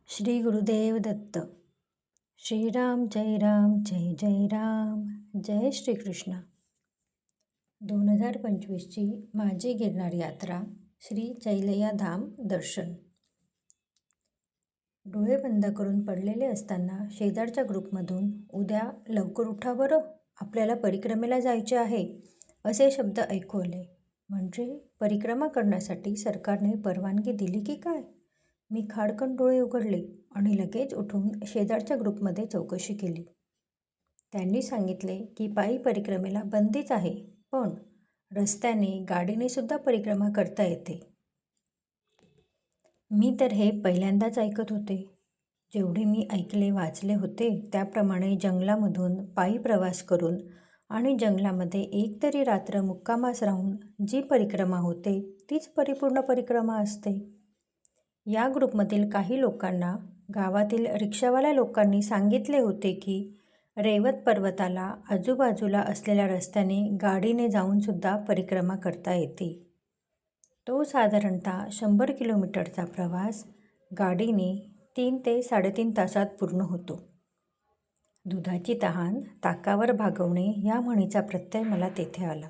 श्री गुरुदेव दत्त. श्रीराम जय राम जय जय राम. जय श्रीकृष्ण. 2025ची माझी गिरनार यात्रा श्री चैलय्या धाम दर्शन. डोळे बंद करून पडलेले असताना शेजारच्या ग्रुपमधून उद्या लवकर उठा बरं, आपल्याला परिक्रमेला जायचे आहे असे शब्द ऐकू आले. म्हणजे परिक्रमा करण्यासाठी सरकारने परवानगी दिली की काय? मी खाडकन डोळे उघडले आणि लगेच उठून शेजारच्या ग्रुपमध्ये चौकशी केली. त्यांनी सांगितले की पायी परिक्रमेला बंदीच आहे, पण रस्त्याने गाडीने सुद्धा परिक्रमा करता येते. मी तर हे पहिल्यांदाच ऐकत होते. जेवढे मी ऐकले वाचले होते त्याप्रमाणे जंगलामधून पायी प्रवास करून आणि जंगलामध्ये एक तरी रात्र मुक्कामास राहून जी परिक्रमा होते तीच परिपूर्ण परिक्रमा असते. या ग्रुपमधील काही लोकांना गावातील रिक्षावाल्या लोकांनी सांगितले होते की रेवत पर्वताला आजूबाजूला असलेल्या रस्त्याने गाडीने जाऊनसुद्धा परिक्रमा करता येते. तो साधारणतः 100 किलोमीटरचा प्रवास गाडीने 3 ते 3.5 तासात पूर्ण होतो. दुधाची तहान ताकावर भागवणे या म्हणीचा प्रत्यय मला तेथे आला.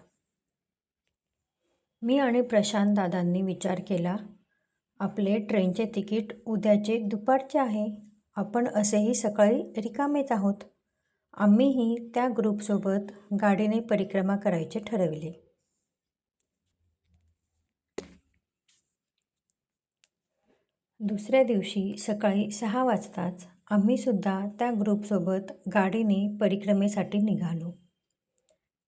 मी आणि प्रशांत दादांनी विचार केला, आपले ट्रेनचे तिकीट उद्याचे दुपारचे आहे. आपण असेही सकाळी रिकामेच आहोत. आम्हीही त्या ग्रुपसोबत गाडीने परिक्रमा करायचे ठरविले. दुसऱ्या दिवशी सकाळी 6 वाजताच आम्हीसुद्धा त्या ग्रुपसोबत गाडीने परिक्रमेसाठी निघालो.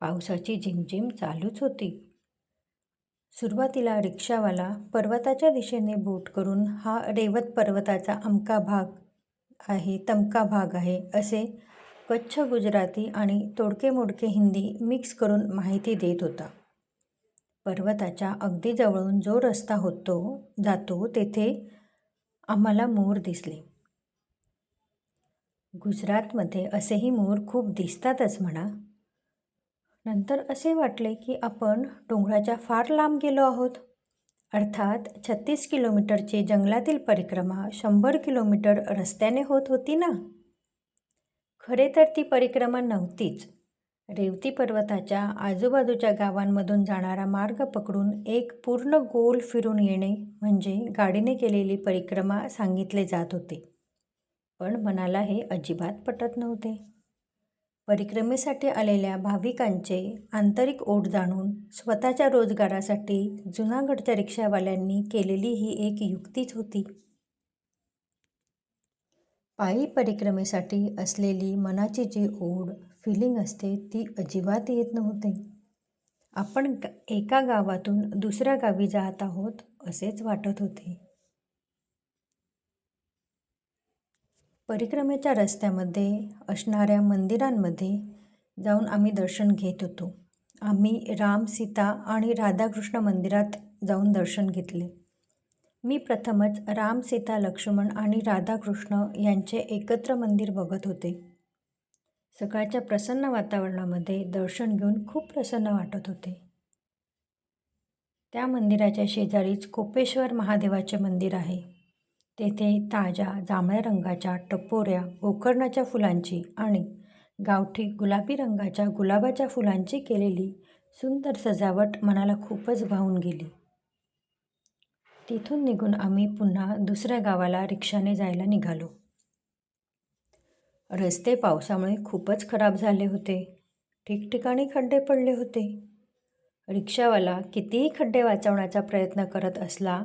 पावसाची झिमझिम चालूच होती. सुरुवातीला रिक्षावाला पर्वताच्या दिशेने बोट करून हा रेवत पर्वताचा अमका भाग आहे, तमका भाग आहे असे कच्छ गुजराती आणि तोडके मोडके हिंदी मिक्स करून माहिती देत होता. पर्वताच्या अगदी जवळून जो रस्ता जातो तेथे आम्हाला मोर दिसले. गुजरातमध्ये असेही मोर खूप दिसतातच म्हणा. नंतर असे वाटले की आपण डोंगराच्या फार लांब गेलो आहोत. अर्थात 36 किलोमीटरची जंगलातील परिक्रमा 100 किलोमीटर रस्त्याने होत होती ना. खरे तर ती परिक्रमा नव्हतीच. रेवती पर्वताच्या आजूबाजूच्या गावांमधून जाणारा मार्ग पकडून एक पूर्ण गोल फिरून येणे म्हणजे गाडीने केलेली परिक्रमा सांगितले जात होते. पण मनाला हे अजिबात पटत नव्हते. परिक्रमेसाठी आलेल्या भाविकांचे आंतरिक ओढ जाणून स्वतःच्या रोजगारासाठी जुनागडच्या रिक्षावाल्यांनी केलेली ही एक युक्तीच होती. पायी परिक्रमेसाठी असलेली मनाची जी ओढ फिलिंग असते ती अजिबात येत नव्हते. आपण एका गावातून दुसऱ्या गावी जात आहोत असेच वाटत होते. परिक्रमेच्या रस्त्यामध्ये असणाऱ्या मंदिरांमध्ये जाऊन आम्ही दर्शन घेत होतो. आम्ही राम, सीता आणि राधाकृष्ण मंदिरात जाऊन दर्शन घेतले. मी प्रथमच राम, सीता, लक्ष्मण आणि राधाकृष्ण यांचे एकत्र मंदिर बघत होते. सकाळच्या प्रसन्न वातावरणामध्ये दर्शन घेऊन खूप प्रसन्न वाटत होते. त्या मंदिराच्या शेजारीच कोपेश्वर महादेवाचे मंदिर आहे. तेथे ताज्या जांभळ्या रंगाच्या टपोऱ्या गोकर्णाच्या फुलांची आणि गावठी गुलाबी रंगाच्या गुलाबाच्या फुलांची केलेली सुंदर सजावट मनाला खूपच भावून गेली. तिथून निघून आम्ही पुन्हा दुसऱ्या गावाला रिक्षाने जायला निघालो. रस्ते पावसामुळे खूपच खराब झाले होते. ठिकठिकाणी खड्डे पडले होते. रिक्षावाला कितीही खड्डे वाचवण्याचा प्रयत्न करत असला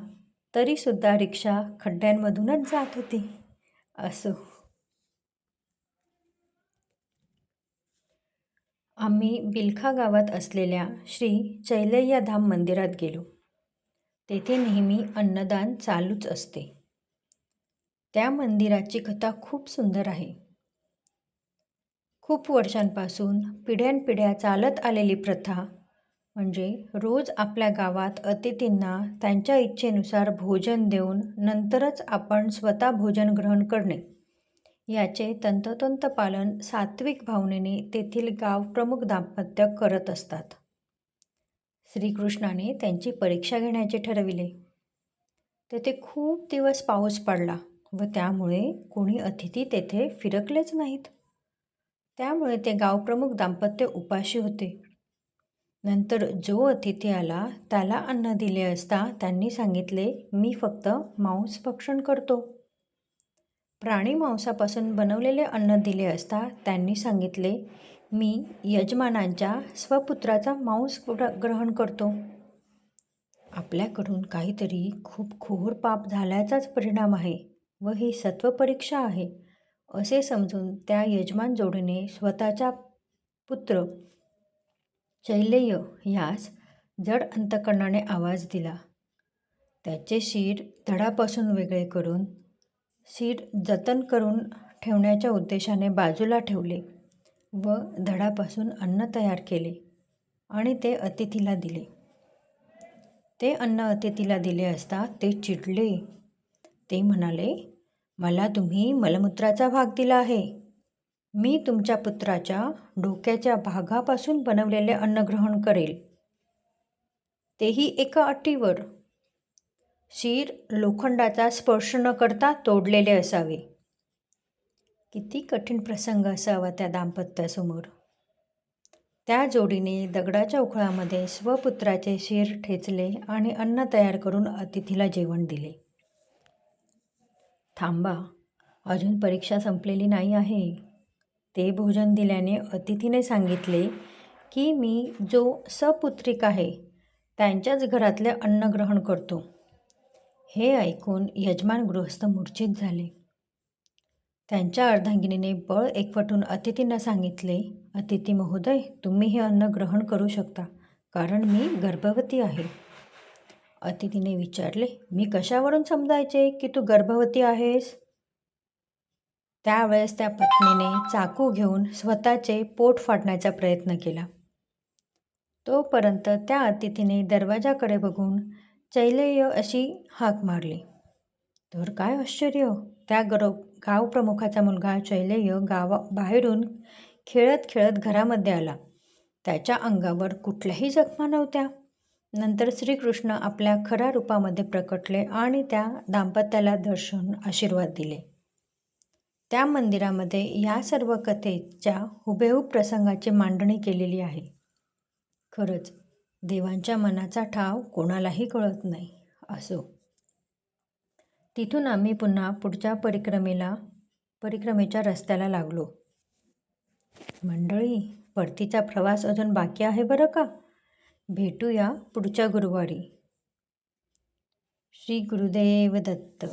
तरीसुद्धा रिक्षा खड्ड्यांमधूनच जात होती. असो. आम्ही बिलखा गावात असलेल्या श्री चैलय्या धाम मंदिरात गेलो. तेथे नेहमी अन्नदान चालूच असते. त्या मंदिराची कथा खूप सुंदर आहे. खूप वर्षांपासून पिढ्यानपिढ्या चालत आलेली प्रथा म्हणजे रोज आपल्या गावात अतिथींना त्यांच्या इच्छेनुसार भोजन देऊन नंतरच आपण स्वतः भोजन ग्रहण करणे, याचे तंतोतंत पालन सात्विक भावनेने तेथील गावप्रमुख दाम्पत्य करत असतात. श्रीकृष्णाने त्यांची परीक्षा घेण्याचे ठरविले. तेथे खूप दिवस पाऊस पडला व त्यामुळे कोणी अतिथी तेथे फिरकलेच नाहीत. त्यामुळे ते गावप्रमुख दाम्पत्य उपाशी होते. नंतर जो अतिथी आला त्याला अन्न दिले असता त्यांनी सांगितले, मी फक्त मांस भक्षण करतो. प्राणी मांसापासून बनवलेले अन्न दिले असता त्यांनी सांगितले, मी यजमानांच्या स्वपुत्राचा मांस ग्रहण करतो. आपल्याकडून काहीतरी खूप घोर पाप झाल्याचाच परिणाम आहे व ही सत्वपरीक्षा आहे असे समजून त्या यजमान जोडीने स्वतःचा पुत्र चैलेय यास जड अंतकरणाने आवाज दिला. त्याचे शिर धडापासून वेगळे करून शिर जतन करून ठेवण्याच्या उद्देशाने बाजूला ठेवले व धडापासून अन्न तयार केले आणि ते अतिथीला दिले. ते अन्न अतिथीला दिले असता ते चिडले. ते म्हणाले, मला तुम्ही मलमूत्राचा भाग दिला आहे. मी तुमच्या पुत्राच्या डोक्याच्या भागापासून बनवलेले अन्न ग्रहण करेल, तेही एका अटीवर. शिर लोखंडाचा स्पर्श न करता तोडलेले असावे. किती कठीण प्रसंग असावा त्या दाम्पत्यासमोर. त्या जोडीने दगडाच्या उखळामध्ये स्वपुत्राचे शिर ठेचले आणि अन्न तयार करून अतिथीला जेवण दिले. थांबा, अजून परीक्षा संपलेली नाही आहे. ते भोजन दिल्याने अतिथीने सांगितले की मी जो सपुत्रिक आहे त्यांच्याच घरातले अन्न ग्रहण करतो. हे ऐकून यजमान गृहस्थ मूर्छित झाले. त्यांच्या अर्धांगिनीने बळ एकवटून अतिथींना सांगितले, अतिथी महोदय, तुम्ही हे अन्न ग्रहण करू शकता कारण मी गर्भवती आहे. अतिथीने विचारले, मी कशावरून समजायचे की तू गर्भवती आहेस? त्यावेळेस त्या पत्नीने चाकू घेऊन स्वतःचे पोट फाडण्याचा प्रयत्न केला. तोपर्यंत त्या अतिथीने दरवाजाकडे बघून चैलेय अशी हाक मारली. तर काय आश्चर्य, त्या गावप्रमुखाचा मुलगा चैलेय बाहेरून खेळत खेळत घरामध्ये आला. त्याच्या अंगावर कुठल्याही जखमा नव्हत्या. नंतर श्रीकृष्ण आपल्या खऱ्या रूपामध्ये प्रकटले आणि त्या दाम्पत्याला दर्शन आशीर्वाद दिले. त्या मंदिरामध्ये या सर्व कथेच्या हुबेहूब प्रसंगाची मांडणी केलेली आहे. खरंच देवांच्या मनाचा ठाव कोणालाही कळत नाही. असो, तिथून आम्ही पुन्हा पुढच्या परिक्रमेच्या रस्त्याला लागलो. मंडळी, परतीचा प्रवास अजून बाकी आहे बरं का. भेटूया पुढच्या गुरुवारी. श्री गुरुदेव दत्त.